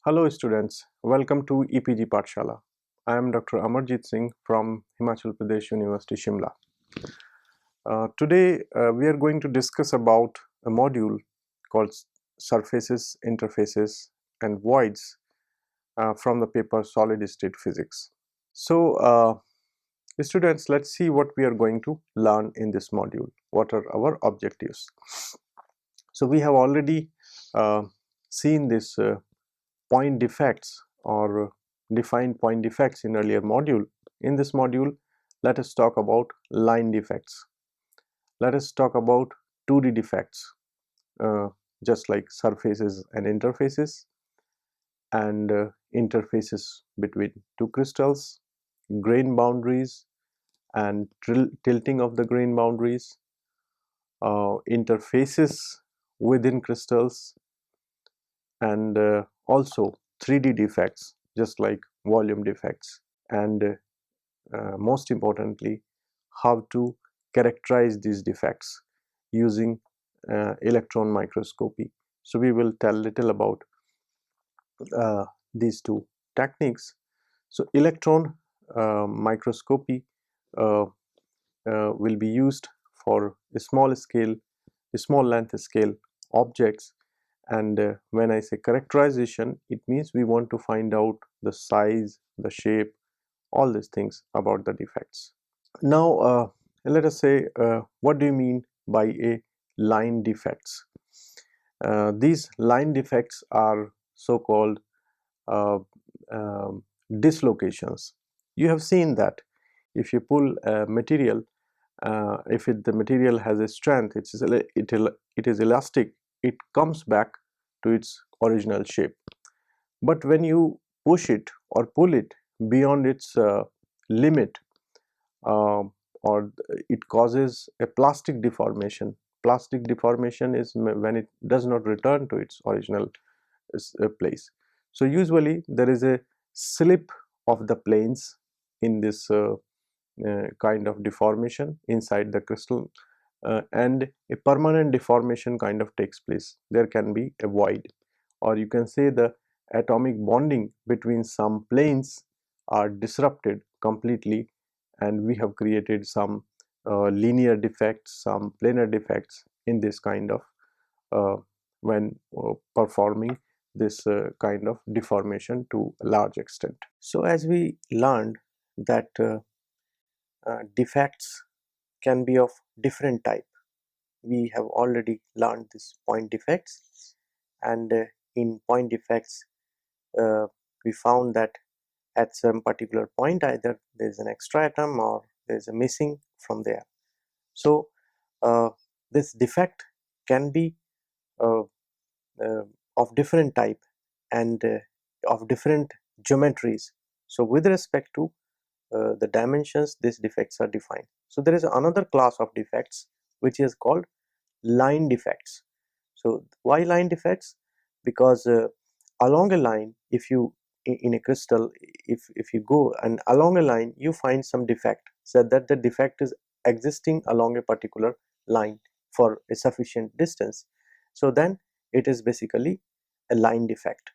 Hello students, welcome to EPG Pathshala. I am Dr. Amarjit Singh from Himachal Pradesh University, Shimla. Today we are going to discuss about a module called Surfaces, Interfaces and Voids from the paper Solid State Physics. So students, let's see what we are going to learn in this module. What are our objectives? So we have already seen this point defects or defined point defects in earlier module. In this module, let us talk about line defects. Let us talk about 2D defects, just like surfaces and interfaces, and interfaces between two crystals, grain boundaries and tilting of the grain boundaries, interfaces within crystals, and also 3D defects just like volume defects, and most importantly how to characterize these defects using electron microscopy. So we will tell little about these two techniques. So electron microscopy uh, will be used for a small length scale objects, and when I say characterization, it means we want to find out the size, the shape, all these things about the defects. Now let us say what do you mean by a line defects? These line defects are so called uh, um, dislocations. You have seen that if you pull a material, if the material has a strength, it is elastic, it comes back to its original shape. But when you push it or pull it beyond its limit, uh, or it causes a plastic deformation. Plastic deformation is when it does not return to its original place. So usually there is a slip of the planes in this kind of deformation inside the crystal, and a permanent deformation kind of takes place. There can be a void, or you can say the atomic bonding between some planes are disrupted completely, and we have created some linear defects, some planar defects in this kind of when performing this kind of deformation to a large extent. So as we learned that defects can be of different type. We have already learned this point defects, and in point defects uh, we found that at some particular point either there is an extra atom or there is a missing from there. So this defect can be uh, uh, of different type and of different geometries. So with respect to the dimensions, these defects are defined. So there is another class of defects which is called line defects. So why line defects? Because along a line, if you in a crystal, if you go and along a line you find some defect, so that the defect is existing along a particular line for a sufficient distance, so then it is basically a line defect.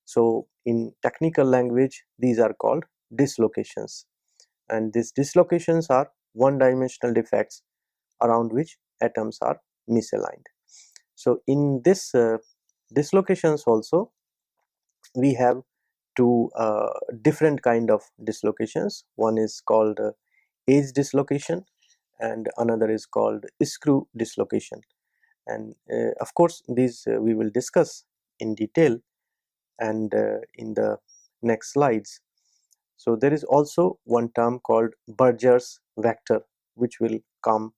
So in technical language these are called dislocations, and these dislocations are one dimensional defects around which atoms are misaligned. So in this dislocations also we have two different kind of dislocations. One is called edge dislocation and another is called screw dislocation, and of course these we will discuss in detail and in the next slides. So there is also one term called Burgers vector which will come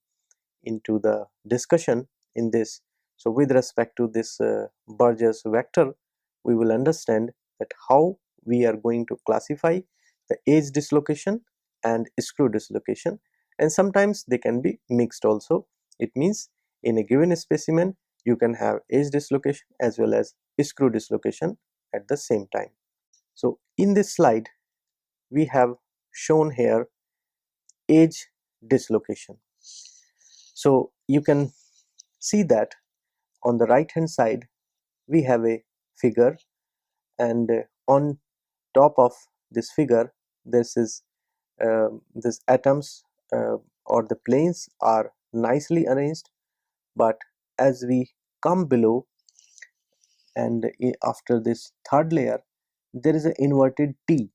into the discussion in this. So with respect to this Burgers vector, we will understand that how we are going to classify the edge dislocation and screw dislocation, and sometimes they can be mixed also. It means in a given specimen you can have edge dislocation as well as screw dislocation at the same time. So in this slide we have shown here edge dislocation. So you can see that on the right hand side we have a figure, and on top of this figure this is this atoms or the planes are nicely arranged, but as we come below and after this third layer there is an inverted T,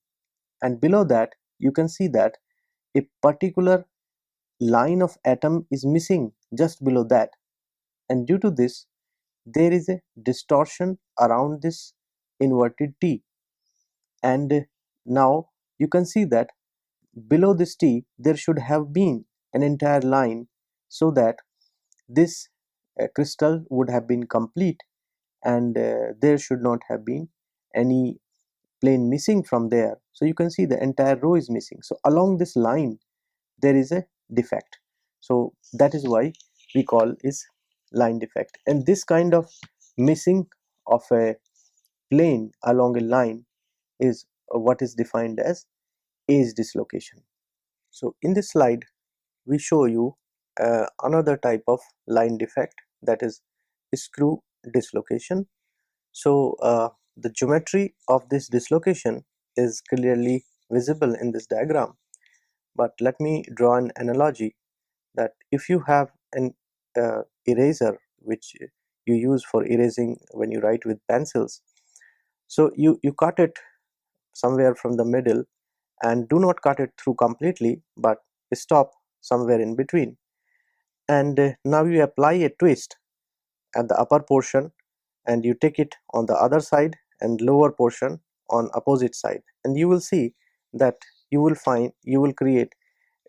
and below that you can see that a particular line of atom is missing just below that, and due to this there is a distortion around this inverted T. And now you can see that below this T there should have been an entire line, so that this crystal would have been complete, and there should not have been any plane missing from there. So you can see the entire row is missing. So along this line there is a defect. So that is why we call is line defect. And this kind of missing of a plane along a line is what is defined as edge dislocation. So in this slide we show you another type of line defect, that is screw dislocation. So the geometry of this dislocation is clearly visible in this diagram, but let me draw an analogy that if you have an eraser which you use for erasing when you write with pencils, so you cut it somewhere from the middle and do not cut it through completely, but stop somewhere in between, and now you apply a twist at the upper portion and you take it on the other side and lower portion on opposite side, and you will see that you will create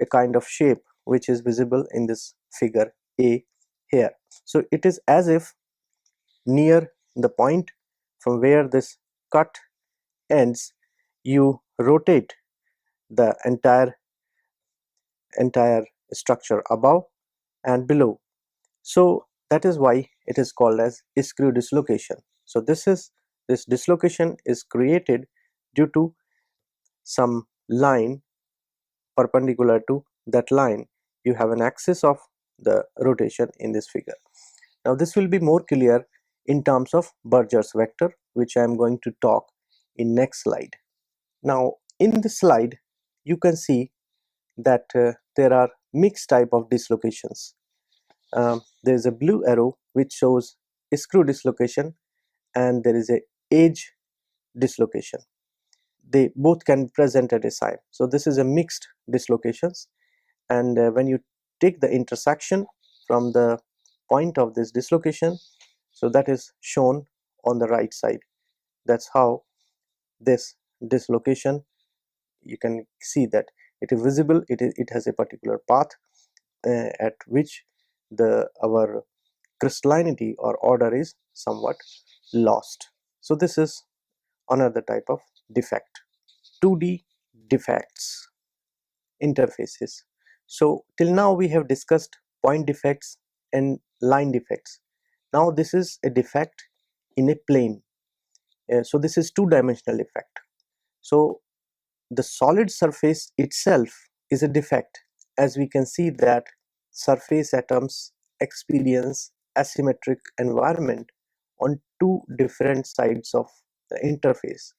a kind of shape which is visible in this figure A here. So it is as if near the point from where this cut ends you rotate the entire structure above and below. So that is why it is called as screw dislocation. So this dislocation is created due to some line perpendicular to that line. You have an axis of the rotation in this figure. Now this will be more clear in terms of Burgers vector, which I am going to talk in next slide. Now in this slide you can see that there are mixed type of dislocations. There is a blue arrow which shows screw dislocation, and there is a edge dislocation. They both can be present at a time. So this is a mixed dislocations, and when you take the intersection from the point of this dislocation, so that is shown on the right side. That's how this dislocation, you can see that it is visible, it has a particular path at which our crystallinity or order is somewhat lost. So this is another type of defect. 2D defects, interfaces. So till now we have discussed point defects and line defects. Now this is a defect in a plane. So this is two-dimensional effect. So the solid surface itself is a defect, as we can see that surface atoms experience asymmetric environment on two different sides of the interface.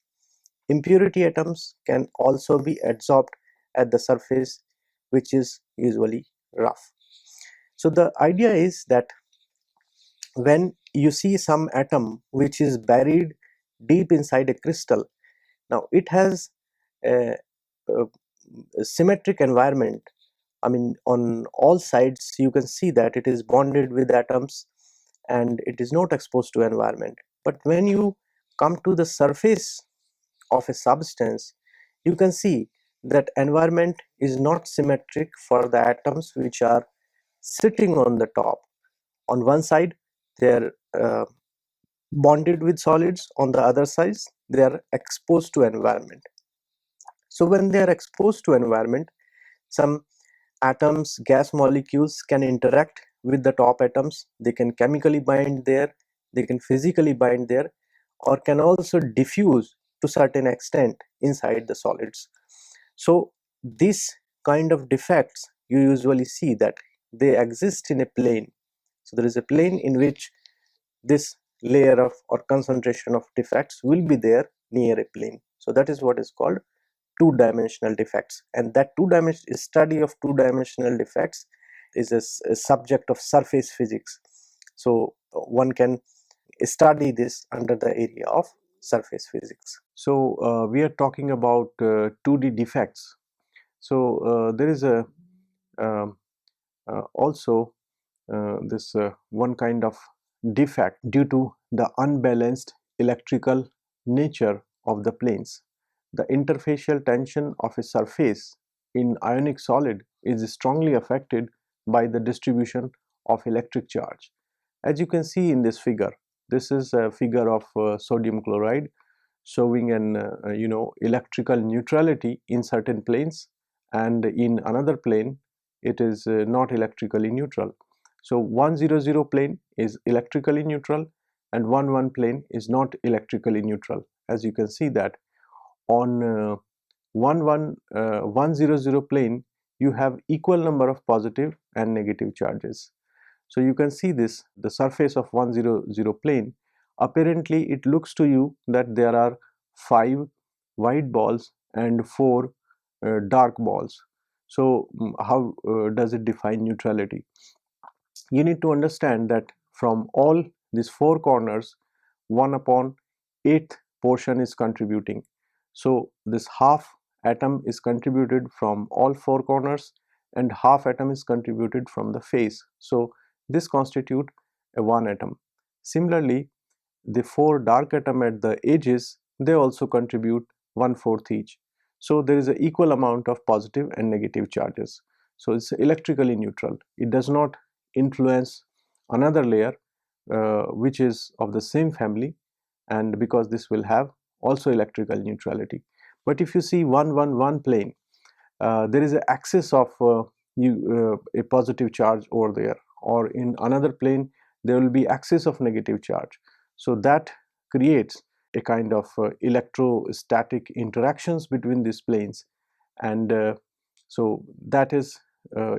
Impurity atoms can also be adsorbed at the surface, which is usually rough. So the idea is that when you see some atom which is buried deep inside a crystal, now it has a symmetric environment. I mean, on all sides you can see that it is bonded with atoms and it is not exposed to environment. But when you come to the surface of a substance, you can see that environment is not symmetric for the atoms which are sitting on the top. On one side they are bonded with solids, on the other side they are exposed to environment. So when they are exposed to environment, some atoms, gas molecules can interact with the top atoms. They can chemically bind there, they can physically bind there, or can also diffuse to certain extent inside the solids. So this kind of defects you usually see that they exist in a plane. So there is a plane in which this layer of or concentration of defects will be there, near a plane. So that is what is called two-dimensional defects, and that two-dimensional study of two-dimensional defects is a subject of surface physics. So one can study this under the area of surface physics. So we are talking about 2D defects. So there is a um, also this one kind of defect due to the unbalanced electrical nature of the planes. The interfacial tension of a surface in ionic solid is strongly affected by the distribution of electric charge. As you can see in this figure, this is a figure of sodium chloride showing an electrical neutrality in certain planes, and in another plane it is not electrically neutral. So 100 plane is electrically neutral and 11 plane is not electrically neutral. As you can see that on 100 plane you have equal number of positive and negative charges. So you can see this, the surface of 100 plane, apparently it looks to you that there are 5 white balls and 4 dark balls. So how does it define neutrality? You need to understand that from all these 4 corners 1 upon 8th portion is contributing. So this half atom is contributed from all 4 corners and half atom is contributed from the face. So this constitute a 1 atom. Similarly, the 4 dark atom at the edges, they also contribute 1/4 each. So there is an equal amount of positive and negative charges. So it's electrically neutral. It does not influence another layer which is of the same family, and because this will have also electrical neutrality. But if you see 111 plane, there is an axis of a positive charge over there, or in another plane there will be axis of negative charge. So that creates a kind of electrostatic interactions between these planes, and so that is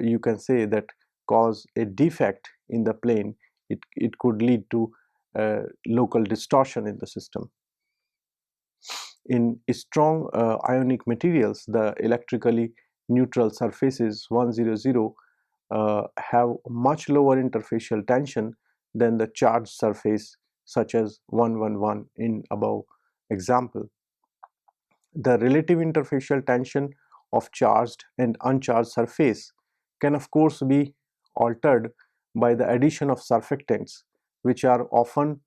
you can say that cause a defect in the plane. It could lead to local distortion in the system. In strong ionic materials, the electrically neutral surfaces 100 have much lower interfacial tension than the charged surface such as 111 in above example. The relative interfacial tension of charged and uncharged surface can of course be altered by the addition of surfactants, which are often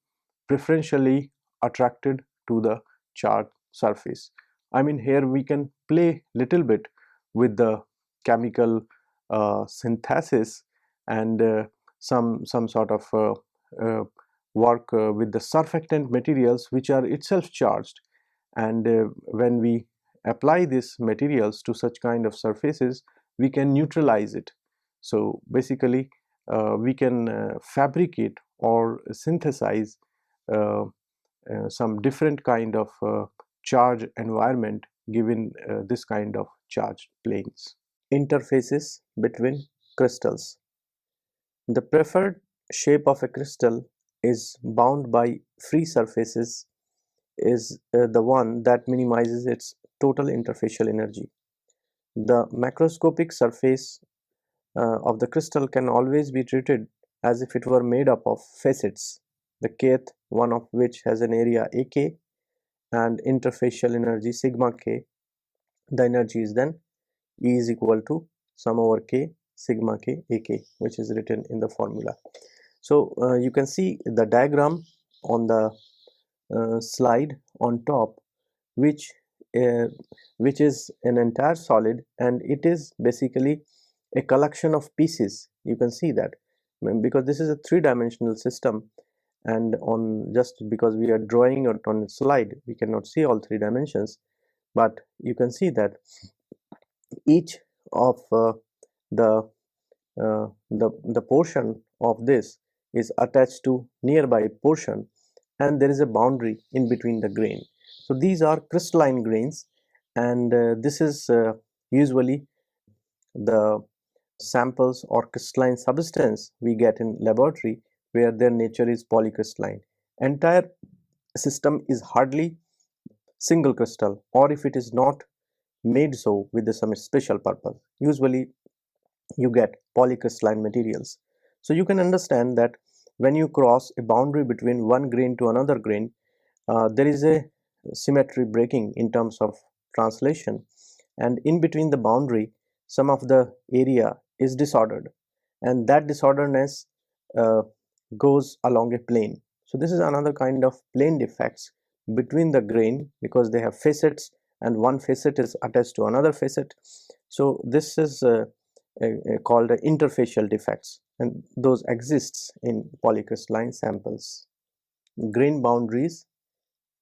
preferentially attracted to the charged surface. I mean, here we can play little bit with the chemical synthesis and some sort of work with the surfactant materials which are itself charged, and when we apply these materials to such kind of surfaces we can neutralize it. So basically we can fabricate or synthesize some different kind of charge environment given this kind of charged planes. Interfaces between crystals. The preferred shape of a crystal is bound by free surfaces is the one that minimizes its total interfacial energy. The macroscopic surface of the crystal can always be treated as if it were made up of facets, the kth one of which has an area AK and interfacial energy sigma k. The energy is then E is equal to sum over k sigma k AK, which is written in the formula. So you can see the diagram on the slide on top, which uh, which is an entire solid, and it is basically a collection of pieces. You can see that because this is a three-dimensional system, and on just because we are drawing it on a slide we cannot see all 3 dimensions, but you can see that each of the the portion of this is attached to nearby portion, and there is a boundary in between the grain. So these are crystalline grains, and this is usually the samples or crystalline substance we get in laboratory where their nature is polycrystalline. Entire system is hardly single crystal, or if it is not made so with some special purpose. Usually you get polycrystalline materials. So you can understand that when you cross a boundary between one grain to another grain, there is a symmetry breaking in terms of translation, and in between the boundary some of the area is disordered, and that disorderness uh, goes along a plane. So this is another kind of plane defects between the grain, because they have facets and one facet is attached to another facet. So this is called interfacial defects, and those exists in polycrystalline samples. Grain boundaries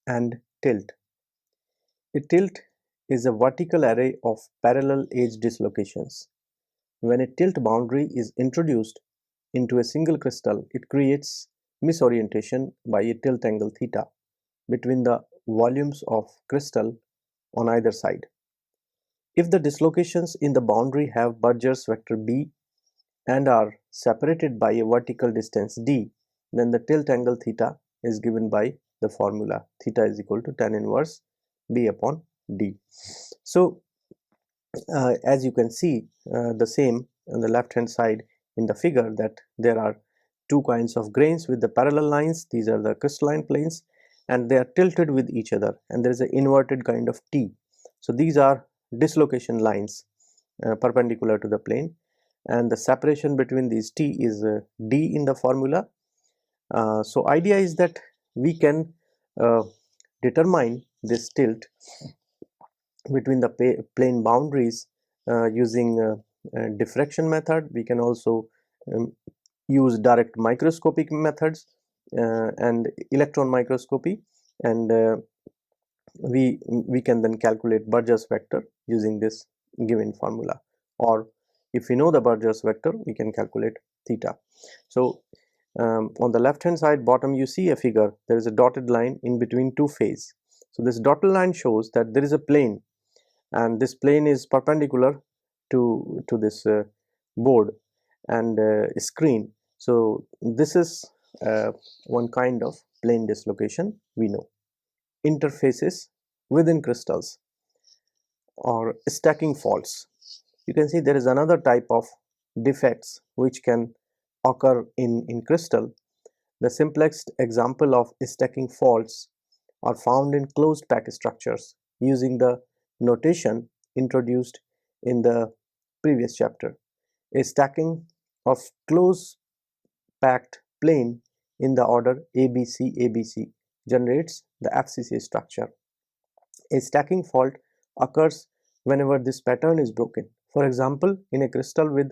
and tilt. A tilt is a vertical array of parallel edge dislocations. When a tilt boundary is introduced into a single crystal, it creates misorientation by a tilt angle theta between the volumes of crystal on either side. If the dislocations in the boundary have Burgers vector b and are separated by a vertical distance d, then the tilt angle theta is given by the formula theta is equal to tan inverse b upon d. So as you can see, the same on the left hand side in the figure, that there are two kinds of grains with the parallel lines. These are the crystalline planes and they are tilted with each other, and there is an inverted kind of T. So these are dislocation lines perpendicular to the plane, and the separation between these T is D in the formula. So idea is that we can uh, determine this tilt between the plane boundaries using diffraction method. We can also um, use direct microscopic methods and electron microscopy, and we can then calculate Burgers vector using this given formula, or if we know the Burgers vector, we can calculate theta. So on the left hand side bottom, you see a figure, there is a dotted line in between two phase. So this dotted line shows that there is a plane, and this plane is perpendicular to this board and screen. So this is one kind of plane dislocation we know. Interfaces within crystals or stacking faults. You can see there is another type of defects which can occur in crystal. The simplest example of stacking faults are found in closed pack structures using the notation introduced in the previous chapter. A stacking of close packed plane in the order ABC ABC generates the FCC structure. A stacking fault occurs whenever this pattern is broken. For example, in a crystal with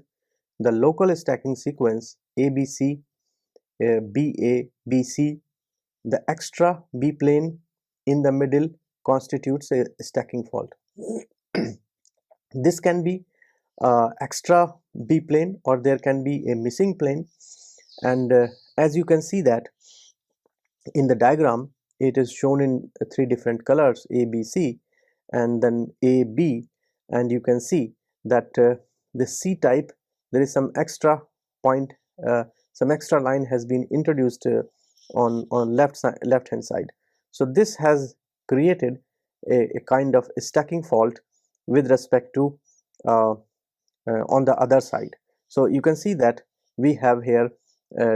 the local stacking sequence ABC, BA, BC, the extra B plane in the middle constitutes a stacking fault. This can be extra B plane, or there can be a missing plane, and as you can see that in the diagram, it is shown in three different colors, A, B, C, and then A, B, and you can see that the C type, there is some extra point, some extra line has been introduced on left hand side. So this has created a kind of a stacking fault with respect to uh, on the other side. So you can see that we have here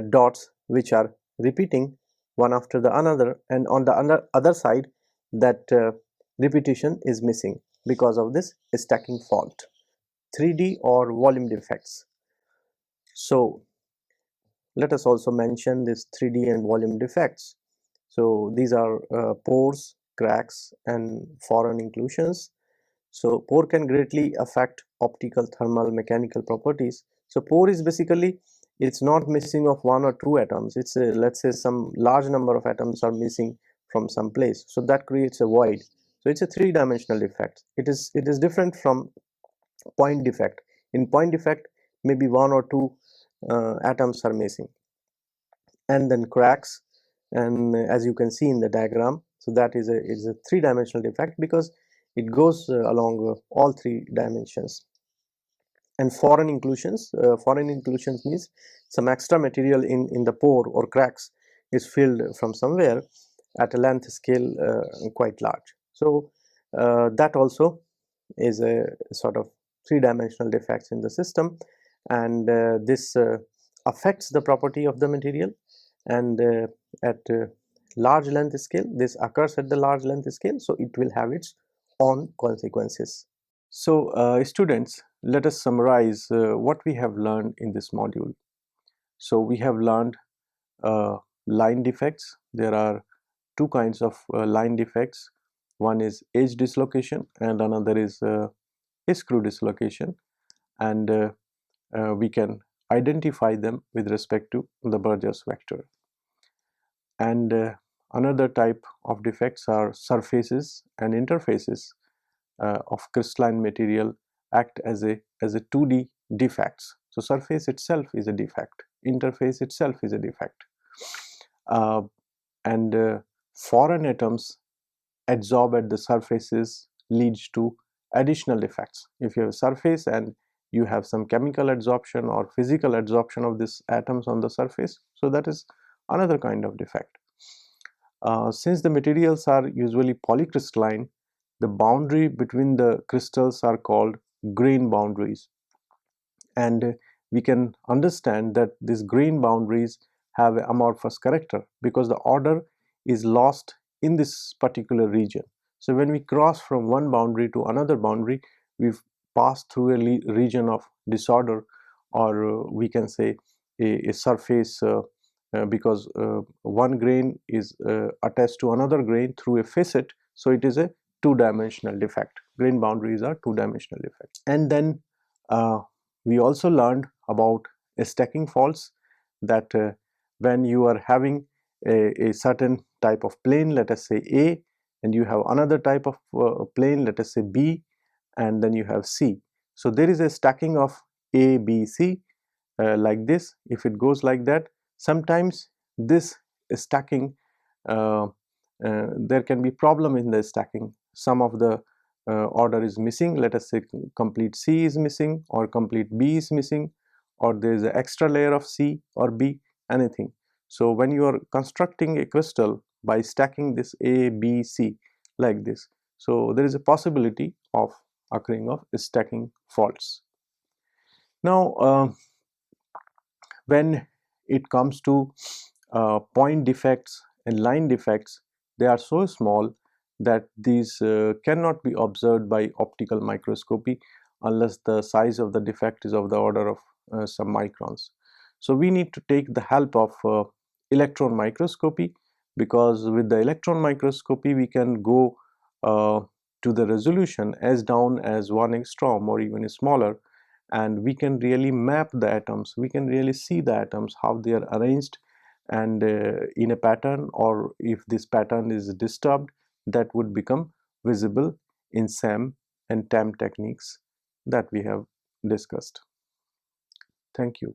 dots which are repeating one after the another, and on the other side that repetition is missing because of this stacking fault. 3D or volume defects. So let us also mention this 3D and volume defects. So these are pores, cracks, and foreign inclusions. So pore can greatly affect optical, thermal, mechanical properties. So pore is basically, it's not missing of one or two atoms. It's a, let's say some large number of atoms are missing from some place. So that creates a void. So it's a three-dimensional defect. It is different from point defect. In point defect, maybe one or two atoms are missing. And then cracks, and as you can see in the diagram, so that is a three-dimensional defect because it goes along all three dimensions. And foreign inclusions, means some extra material in the pore or cracks is filled from somewhere at a length scale quite large. So that also is a sort of three-dimensional defects in the system, and this affects the property of the material, and at large length scale, this occurs at the large length scale, so it will have its own consequences. So students, let us summarize what we have learned in this module. So we have learned line defects. There are two kinds of line defects. One is edge dislocation and another is screw dislocation, and we can identify them with respect to the Burgers vector. And another type of defects are surfaces and interfaces of crystalline material act as a 2D defects. So surface itself is a defect, interface itself is a defect, uh, and foreign atoms adsorb at the surfaces leads to additional defects. If you have a surface and you have some chemical adsorption or physical adsorption of these atoms on the surface, so that is another kind of defect. Since the materials are usually polycrystalline, the boundary between the crystals are called grain boundaries, and we can understand that these grain boundaries have amorphous character because the order is lost in this particular region. So when we cross from one boundary to another boundary, we've passed through a region of disorder, or we can say a surface, because one grain is attached to another grain through a facet, so it is a two-dimensional defect. Grain boundaries are two-dimensional defects. And then uh, we also learned about stacking faults, that when you are having a certain type of plane, let us say A, and you have another type of plane, let us say B, and then you have C. So there is a stacking of A, B, C like this. If it goes like that, sometimes this stacking, uh, there can be problem in the stacking. Some of the order is missing, let us say complete C is missing or complete B is missing, or there is an extra layer of C or B, anything. So when you are constructing a crystal by stacking this A, B, C like this, so there is a possibility of occurring of stacking faults. Now when it comes to point defects and line defects, they are so small that these cannot be observed by optical microscopy unless the size of the defect is of the order of some microns. So we need to take the help of electron microscopy, because with the electron microscopy we can go to the resolution as down as 1 angstrom or even smaller, and we can really map the atoms, we can really see the atoms how they are arranged, and in a pattern, or if this pattern is disturbed, that would become visible in SEM and TEM techniques that we have discussed. Thank you.